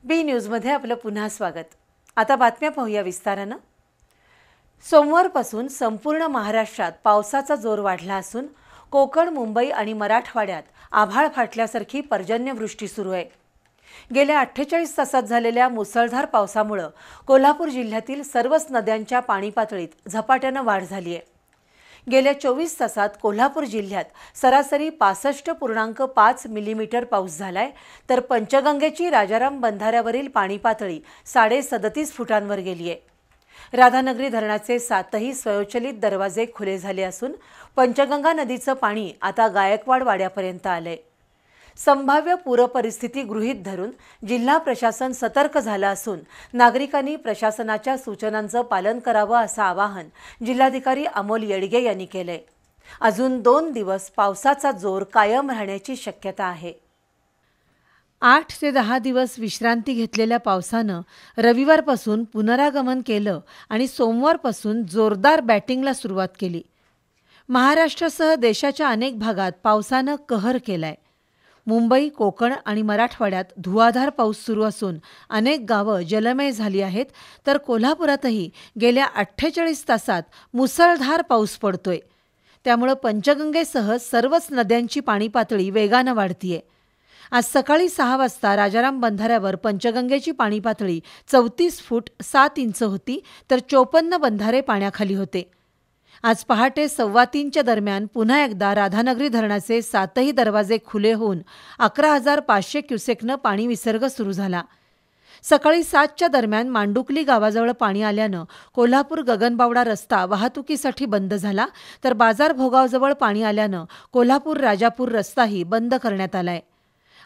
बी न्यूजमध्ये आपलं पुन्हा स्वागत। आता बातम्या पाहूया विस्तारानं। सोमवारपासून संपूर्ण महाराष्ट्रात पावसाचा जोर वाढला असून कोकण, मुंबई आणि मराठवाड्यात आभाळ फाटल्यासारखी पर्जन्यवृष्टी सुरू आहे। गेल्या 48 तासात झालेल्या मुसळधार पावसामुळे कोल्हापूर जिल्ह्यातील सर्वच नद्यांच्या पाणी पातळीत झपाट्याने वाढ झाली आहे। गेल्या 24 तासात कोल्हापूर जिल्ह्यात सरासरी 65.5 मिलीमीटर पाऊस झालाय, तर पंचगंगेची राजाराम बंधाऱ्यावरील पाणी पातळी 37.5 फुटांवर गेली आहे। राधानगरी धरणाचे 7ही स्वयंचलित दरवाजे खुले झाले असून पंचगंगा नदीचं पाणी आता गायकवाड वाड्यापर्यंत आलंय। संभाव्य पूरपरिस्थिती गृहीत धरून जिल्हा प्रशासन सतर्क झालं असून नागरिकांनी प्रशासनाच्या सूचनांचं पालन करावं असं आवाहन जिल्हाधिकारी अमोल येडगे यांनी केलंय। अजून 2 दिवस पावसाचा जोर कायम राहण्याची शक्यता आहे। 8 ते 10 दिवस विश्रांती घेतलेल्या पावसानं रविवारपासून पुनरागमन केलं आणि सोमवारपासून जोरदार बॅटिंगला सुरुवात केली। महाराष्ट्रासह देशाच्या अनेक भागात पावसानं कहर केलाय। मुंबई, कोकण आणि मराठवाड्यात धुवाधार पाऊस सुरू असून अनेक गावं जलमय झाली आहेत, तर कोल्हापुरातही गेल्या 48 तासात मुसळधार पाऊस पडतोय। त्यामुळे पंचगंगेसह सर्वच नद्यांची पाणी पातळी वेगानं वाढतीये। आज सकाळी 6 वाजता राजाराम बंधाऱ्यावर पंचगंगेची पाणी पातळी 34 फूट 7 इंच होती, तर 54 बंधारे पाण्याखाली होते। आज पहाटे 2:15च्या दरम्यान पुन्हा एकदा राधानगरी धरणाचे 7ही दरवाजे खुले होऊन 11,500 क्युसेकनं पाणी विसर्ग सुरू झाला। सकाळी 7च्या दरम्यान मांडुकली गावाजवळ पाणी आल्यानं कोल्हापूर गगनबावडा रस्ता वाहतुकीसाठी बंद झाला, तर बाजार भोगावजवळ पाणी आल्यानं कोल्हापूर राजापूर रस्ताही बंद करण्यात आलाय।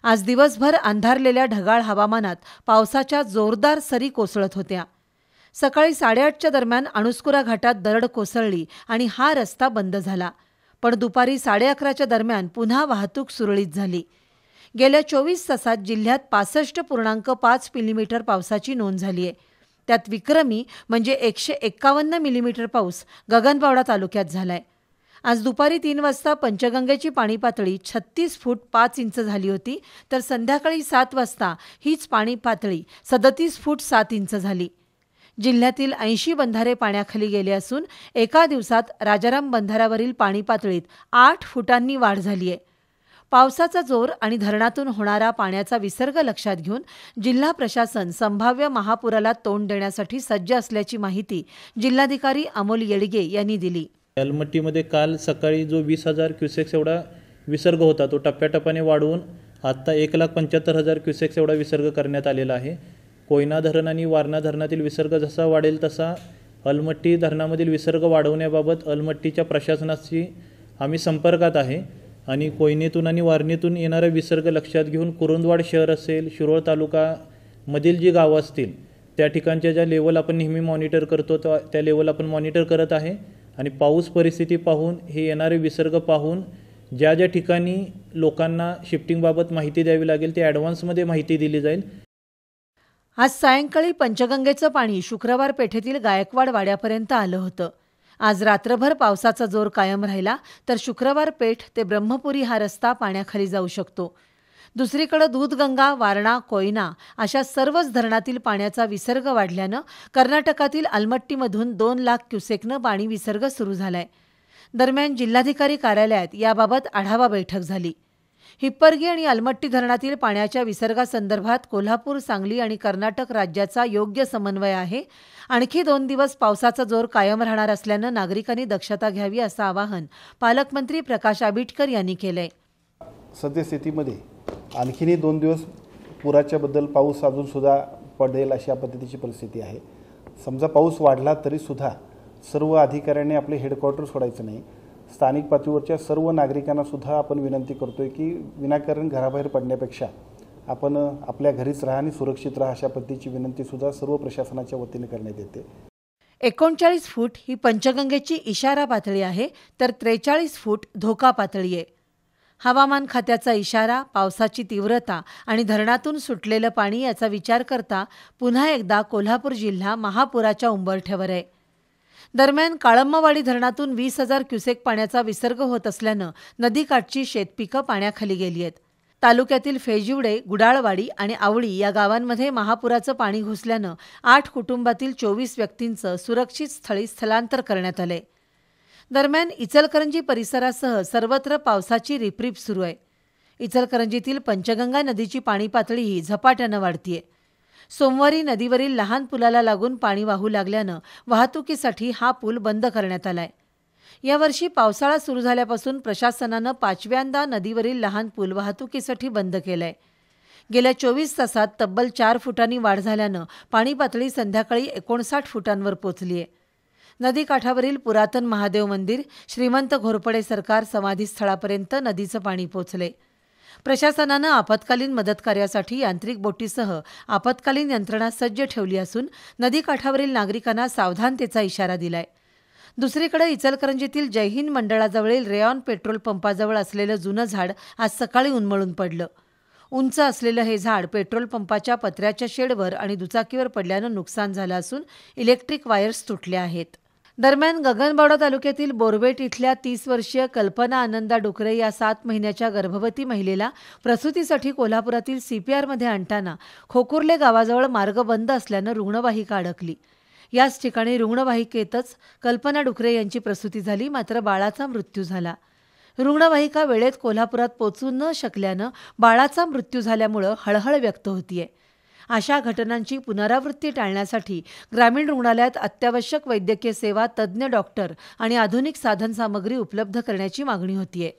आज दिवसभर अंधारलेल्या ढगाळ हवामानात पावसाच्या जोरदार सरी कोसळत होत्या। सकाळी 8:30च्या दरम्यान अणुस्कुरा घाटात दरड कोसळली आणि हा रस्ता बंद झाला, पण दुपारी 11:30च्या दरम्यान पुन्हा वाहतूक सुरळीत झाली। गेल्या 24 तासात जिल्ह्यात 65.5 मिलीमीटर पावसाची नोंद झाली आहे। त्यात विक्रमी म्हणजे 151 मिलीमीटर पाऊस गगनबावडा तालुक्यात झालाय। आज दुपारी 3 वाजता पंचगंगेची पाणी पातळी 36 फूट 5 इंच झाली होती, तर संध्याकाळी 7 वाजता हीच पाणी पातळी 37 फूट 7 इंच झाली। जिल्ह्यातील 80 बंधारे पाण्याखाली गेले असून एका दिवसात राजाराम बंधाऱ्यावरील पाणी पातळीत 8 फुटांनी वाढ झाली आहे। पावसाचा जोर आणि धरणातून होणारा पाण्याचा विसर्ग लक्षात घेऊन जिल्हा प्रशासन संभाव्य महापुराला तोंड देण्यासाठी सज्ज असल्याची माहिती जिल्हाधिकारी अमोल येडगे यांनी दिली। अलमट्टीमध्ये काल सकाळी जो 20,000 क्युसेक्स एवढा विसर्ग होता, तो टप्प्याटप्प्याने वाढवून आता 1,75,000 क्युसेक्स एवढा विसर्ग करण्यात आलेला आहे। कोयना धरण आणि वारणा धरणातील विसर्ग जसा वाढेल तसा अलमट्टी धरणामधील विसर्ग वाढवण्याबाबत अलमट्टीच्या प्रशासनाशी आम्ही संपर्कात आहे आणि कोयनेतून आणि वारणेतून येणारा विसर्ग लक्षात घेऊन कुरुंदवाड शहर असेल, शिरोळ तालुकामधील जी गावं असतील त्या ठिकाणच्या ज्या लेवल आपण नेहमी मॉनिटर करतो त्या लेवल आपण मॉनिटर करत आहे आणि पाऊस परिस्थिती पाहून हे येणारे विसर्ग पाहून ज्या ज्या ठिकाणी लोकांना शिफ्टिंगबाबत माहिती द्यावी लागेल ती ॲडव्हान्समध्ये माहिती दिली जाईल। आज सायंकाळी पंचगंगेचं पाणी शुक्रवार पेठेतील गायकवाड वाड्यापर्यंत आलं होतं। आज रात्रभर पावसाचा जोर कायम राहिला, तर शुक्रवार पेठ ते ब्रह्मपुरी हा रस्ता पाण्याखाली जाऊ शकतो। दुसरीकडे दूधगंगा, वारणा, कोयना अशा सर्वच धरणातील पाण्याचा विसर्ग वाढल्यानं कर्नाटकातील अलमट्टीमधून 2 लाख क्युसेकनं पाणी विसर्ग सुरू झालाय। दरम्यान जिल्हाधिकारी कार्यालयात याबाबत आढावा बैठक झाली। हिप्परगी आणि अलमट्टी धरणातील पाण्याच्या विसर्गासंदर्भात कोल्हापूर, सांगली आणि कर्नाटक राज्याचा योग्य समन्वय आहे। आणखी 2 दिवस पावसाचा जोर कायम राहणार असल्यानं नागरिकांनी दक्षता घ्यावी असं आवाहन पालकमंत्री प्रकाश आबिटकर यांनी केलंय। सद्यस्थितीमध्ये आणखीनही 2 दिवस पुराच्याबद्दल पाऊस अजून सुद्धा पडेल अशा पद्धतीची परिस्थिती आहे। समजा पाऊस वाढला तरी सुद्धा सर्व अधिकाऱ्यांनी आपले हेडक्वार्टर सोडायचं नाही। स्थानिक पातळीवरच्या सर्व नागरिकांना सुद्धा आपण विनंती करतोय की विनाकारण घराबाहेर पडण्यापेक्षा आपण आपल्या घरीच राहा आणि सुरक्षित राहा अशा पद्धतीची विनंती सुद्धा सर्व प्रशासनाच्या वतीने करण्यात येते। 39 फूट ही पंचगंगेची इशारा पातळी आहे, तर 43 फूट धोका पातळी आहे। हवामान खात्याचा इशारा, पावसाची तीव्रता आणि धरणातून सुटलेलं पाणी याचा विचार करता पुन्हा एकदा कोल्हापूर जिल्हा महापुराच्या उंबरठ्यावर आहे। दरम्यान काळम्मावाडी धरणातून 20,000 क्युसेक पाण्याचा विसर्ग होत असल्यानं नदीकाठची शेतपिकं पाण्याखाली गेली आहेत। तालुक्यातील फेजिवडे, गुडाळवाडी आणि आवळी या गावांमध्ये महापुराचं पाणी घुसल्यानं 8 कुटुंबातील 24 व्यक्तींचं सुरक्षित स्थळी स्थलांतर करण्यात आलंय. दरम्यान इचलकरंजी परिसरासह सर्वत्र पावसाची रिपरिप सुरू आहे. इचलकरंजीतील पंचगंगा नदीची पाणी पातळीही झपाट्यानं वाढतीये. सोमवारी नदीवरील लहान पुलाला लागून पाणी वाहू लागल्यानं वाहतुकीसाठी हा पूल बंद करण्यात आलाय. यावर्षी पावसाळा सुरू झाल्यापासून प्रशासनानं 5व्यांदा नदीवरील लहान पूल वाहतुकीसाठी बंद केलाय. गेल्या 24 तासात तब्बल 4 फुटांनी वाढ झाल्यानं पाणी पातळी संध्याकाळी 59 फुटांवर पोहोचली आहे. नदीकाठावरील पुरातन महादेव मंदिर, श्रीमंत घोरपडे सरकार समाधीस्थळापर्यंत नदीचं पाणी पोहोचले. प्रशासनानं आपत्कालीन मदत कार्यासाठी यांत्रिक बोटीसह आपत्कालीन यंत्रणा सज्ज ठेवली असून नदीकाठावरील नागरिकांना सावधानतेचा इशारा दिलाय. दुसरीकडे इचलकरंजीतील जयहिंद मंडळाजवळील रेयॉन पेट्रोल पंपाजवळ असलेलं जुनं झाड आज सकाळी उन्मळून पडलं. उंच असलेलं हे झाड पेट्रोल पंपाच्या पत्र्याच्या शेडवर आणि दुचाकीवर पडल्यानं नुकसान झालं असून इलेक्ट्रिक वायर्स तुटल्या आहेत. दरम्यान गगनबावडा तालुक्यातील बोरवेट इथल्या 30 वर्षीय कल्पना आनंदा डुकरे या 7 महिन्याच्या गर्भवती महिलेला प्रसूतीसाठी कोल्हापुरातील CPRमध्ये आणताना खोकुर्ले गावाजवळ मार्ग बंद असल्यानं रुग्णवाहिका अडकली. याच ठिकाणी रुग्णवाहिकेतच कल्पना डुकरे यांची प्रसूती झाली, मात्र बाळाचा मृत्यू झाला. रुग्णवाहिका वेळेत कोल्हापुरात पोहोचू न शकल्यानं बाळाचा मृत्यू झाल्यामुळं हळहळ व्यक्त होतीये. अशा घटनांची पुनरावृत्ती टाळण्यासाठी ग्रामीण रुग्णालयात अत्यावश्यक वैद्यकीय सेवा, तज्ज्ञ डॉक्टर आणि आधुनिक साधनसामग्री उपलब्ध करण्याची मागणी होतीये.